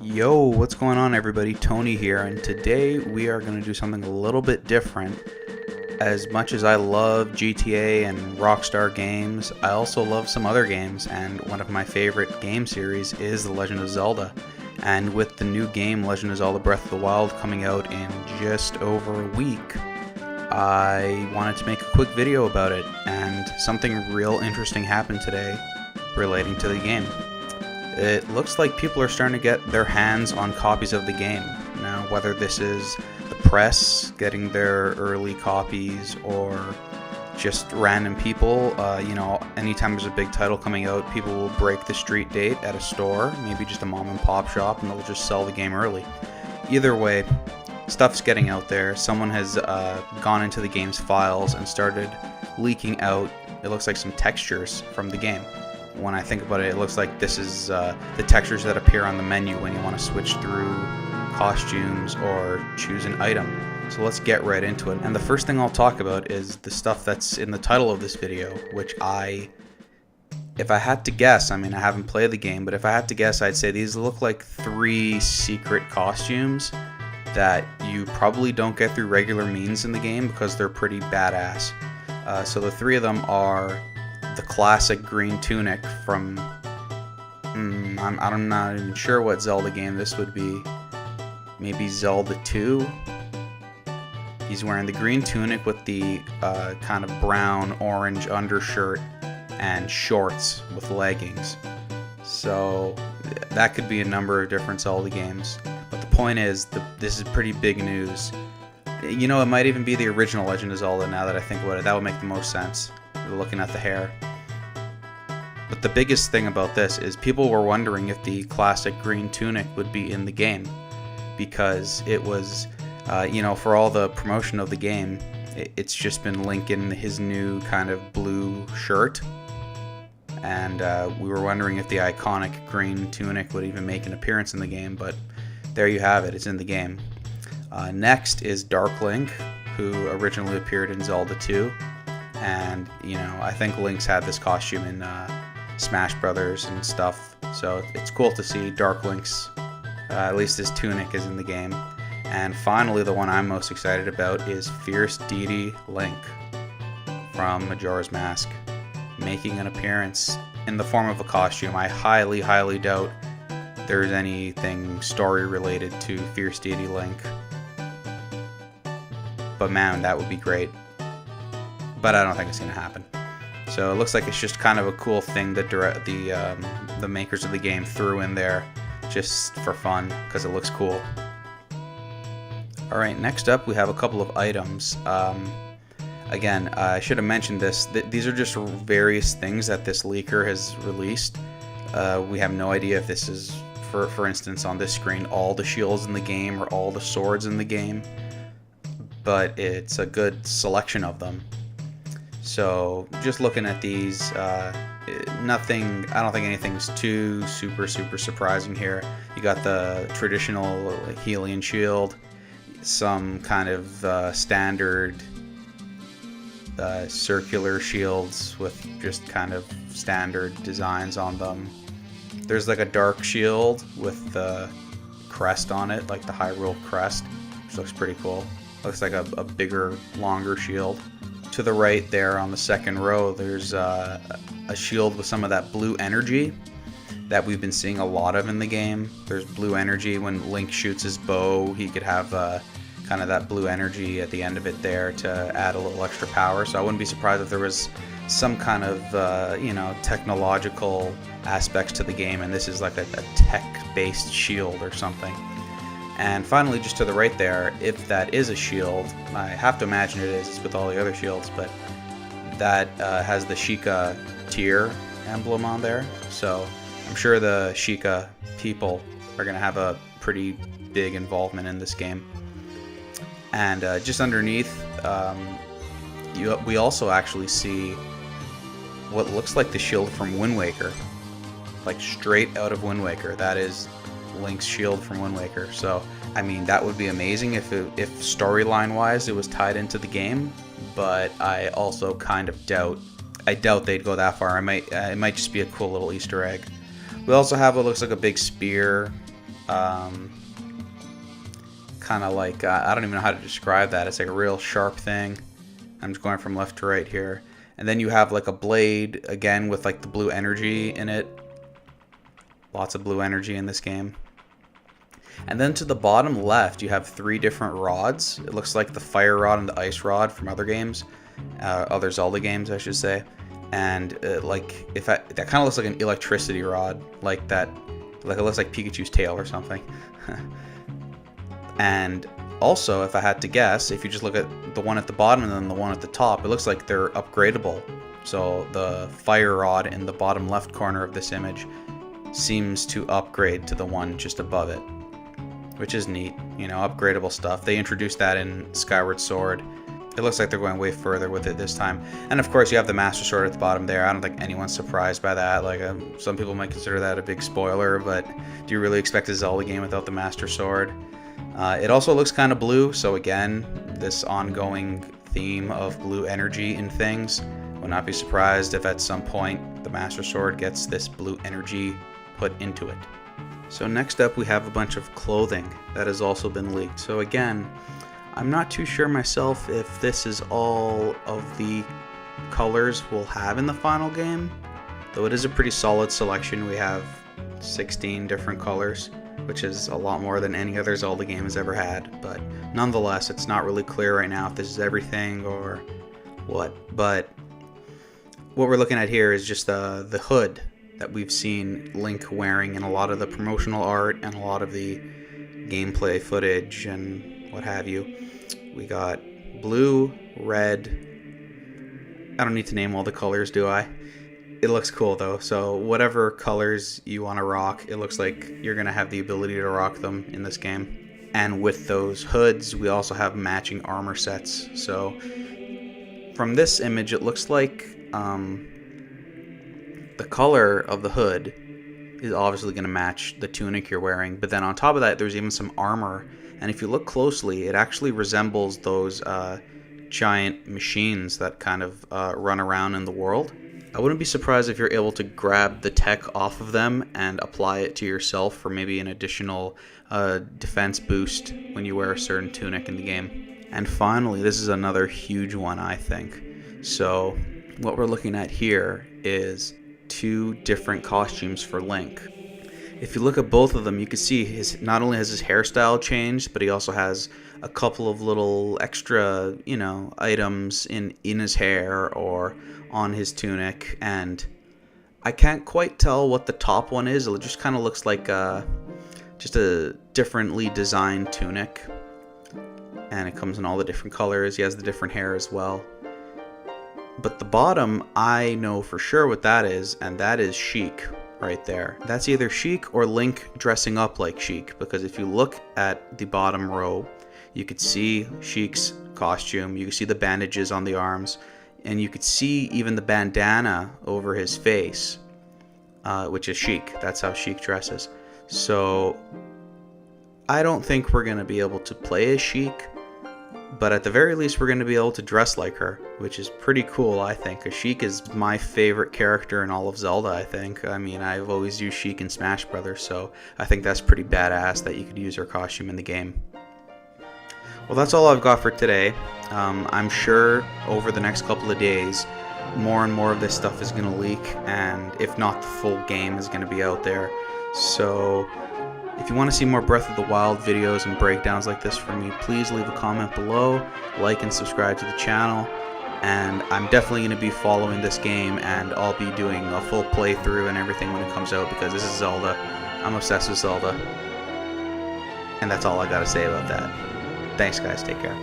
Yo, what's going on everybody? Tony here, and today we are going to do something a little bit different. As much as I love GTA and Rockstar games, I also love some other games, and one of my favorite game series is The Legend of Zelda. And with the new game, Legend of Zelda Breath of the Wild, coming out in just over a week, I wanted to make a quick video about it, and something real interesting happened today relating to the game. It looks like people are starting to get their hands on copies of the game. Now, whether this is the press getting their early copies or just random people, anytime there's a big title coming out, people will break the street date at a store, maybe just a mom and pop shop, and they'll just sell the game early. Either way, stuff's getting out there. Someone has gone into the game's files and started leaking out, it looks like, some textures from the game. When I think about it, it looks like this is the textures that appear on the menu when you want to switch through costumes or choose an item. So let's get right into it. And the first thing I'll talk about is the stuff that's in the title of this video, which if I had to guess, I mean, I haven't played the game, but if I had to guess, I'd say these look like 3 secret costumes that you probably don't get through regular means in the game because they're pretty badass. So the 3 of them are the classic green tunic from, I'm not even sure what Zelda game this would be. Maybe Zelda 2? He's wearing the green tunic with the kind of brown-orange undershirt and shorts with leggings. So that could be a number of different Zelda games. But the point is, this is pretty big news. You know, it might even be the original Legend of Zelda now that I think about it. That would make the most sense, looking at the hair. But the biggest thing about this is people were wondering if the classic green tunic would be in the game, because it was, for all the promotion of the game, it's just been Link in his new kind of blue shirt, and we were wondering if the iconic green tunic would even make an appearance in the game, but there you have it, it's in the game. Next is Dark Link, who originally appeared in Zelda 2, and, I think Link's had this costume in Smash Brothers and stuff, so it's cool to see Dark Link's, at least his tunic is in the game. And finally, the one I'm most excited about is Fierce Deity Link from Majora's Mask, making an appearance in the form of a costume. I highly, highly doubt there's anything story related to Fierce Deity Link, but man, that would be great. But I don't think it's going to happen. So it looks like it's just kind of a cool thing that the makers of the game threw in there just for fun because it looks cool. Alright, next up we have a couple of items. Again, I should have mentioned this. These are just various things that this leaker has released. We have no idea if this is, for instance, on this screen, all the shields in the game or all the swords in the game. But it's a good selection of them. So just looking at these, I don't think anything's too super surprising here. You got the traditional Hylian shield, some kind of standard circular shields with just kind of standard designs on them. There's like a dark shield with the crest on it, like the Hyrule crest, which looks pretty cool. Looks like a bigger, longer shield. To the right there on the second row, there's a shield with some of that blue energy that we've been seeing a lot of in the game. There's blue energy when Link shoots his bow. He could have kind of that blue energy at the end of it there to add a little extra power. So I wouldn't be surprised if there was some kind of technological aspects to the game, and this is like a tech-based shield or something. And finally, just to the right there, if that is a shield, I have to imagine it is with all the other shields, but that has the Sheikah tier emblem on there. So I'm sure the Sheikah people are going to have a pretty big involvement in this game. And just underneath, we also actually see what looks like the shield from Wind Waker, like straight out of Wind Waker. That is Link's shield from Wind Waker. So I mean, that would be amazing if storyline wise it was tied into the game, but I also kind of doubt they'd go that far. It might just be a cool little Easter egg. We also have what looks like a big spear kind of like, I don't even know how to describe that. It's like a real sharp thing. I'm just going from left to right here. And then you have like a blade, again, with like the blue energy in it. Lots of blue energy in this game. And then to the bottom left, you have 3 different rods. It looks like the fire rod and the ice rod from other games. Other Zelda games, I should say. And like, that kind of looks like an electricity rod. Like that, like it looks like Pikachu's tail or something. And also, if I had to guess, if you just look at the one at the bottom and then the one at the top, it looks like they're upgradable. So the fire rod in the bottom left corner of this image seems to upgrade to the one just above it, which is neat. You know, upgradable stuff. They introduced that in Skyward Sword. It looks like they're going way further with it this time. And of course, you have the Master Sword at the bottom there. I don't think anyone's surprised by that. Like, some people might consider that a big spoiler, but do you really expect a Zelda game without the Master Sword? It also looks kind of blue, so again, this ongoing theme of blue energy in things. Would not be surprised if at some point the Master Sword gets this blue energy put into it. So next up we have a bunch of clothing that has also been leaked. So again, I'm not too sure myself if this is all of the colors we'll have in the final game, though it is a pretty solid selection. We have 16 different colors, which is a lot more than any other Zelda game has ever had, but nonetheless, it's not really clear right now if this is everything or what. But what we're looking at here is just the hood that we've seen Link wearing in a lot of the promotional art and a lot of the gameplay footage and what have you. We got blue, red. I don't need to name all the colors, do I? It looks cool though, so whatever colors you want to rock, it looks like you're going to have the ability to rock them in this game. And with those hoods, we also have matching armor sets. So from this image, it looks like the color of the hood is obviously going to match the tunic you're wearing, but then on top of that, there's even some armor. And if you look closely, it actually resembles those giant machines that kind of run around in the world. I wouldn't be surprised if you're able to grab the tech off of them and apply it to yourself for maybe an additional defense boost when you wear a certain tunic in the game. And finally, this is another huge one, I think. So what we're looking at here is 2 different costumes for Link. If you look at both of them, you can see his not only has his hairstyle changed, but he also has a couple of little extra, you know, items in his hair or on his tunic, and I can't quite tell what the top one is. It just kind of looks like just a differently designed tunic, and it comes in all the different colors. He has the different hair as well. But the bottom, I know for sure what that is, and that is Sheik right there. That's either Sheik or Link dressing up like Sheik, because if you look at the bottom row, you could see Sheik's costume, you can see the bandages on the arms, and you could see even the bandana over his face, which is Sheik. That's how Sheik dresses. So I don't think we're going to be able to play as Sheik, but at the very least we're going to be able to dress like her, which is pretty cool, I think, because Sheik is my favorite character in all of Zelda, I think. I mean, I've always used Sheik in Smash Brothers, so I think that's pretty badass that you could use her costume in the game. Well, that's all I've got for today. I'm sure over the next couple of days, more and more of this stuff is going to leak, and if not, the full game is going to be out there. So if you want to see more Breath of the Wild videos and breakdowns like this from me, please leave a comment below, like and subscribe to the channel, and I'm definitely going to be following this game, and I'll be doing a full playthrough and everything when it comes out, because this is Zelda. I'm obsessed with Zelda. And that's all I got to say about that. Thanks guys, take care.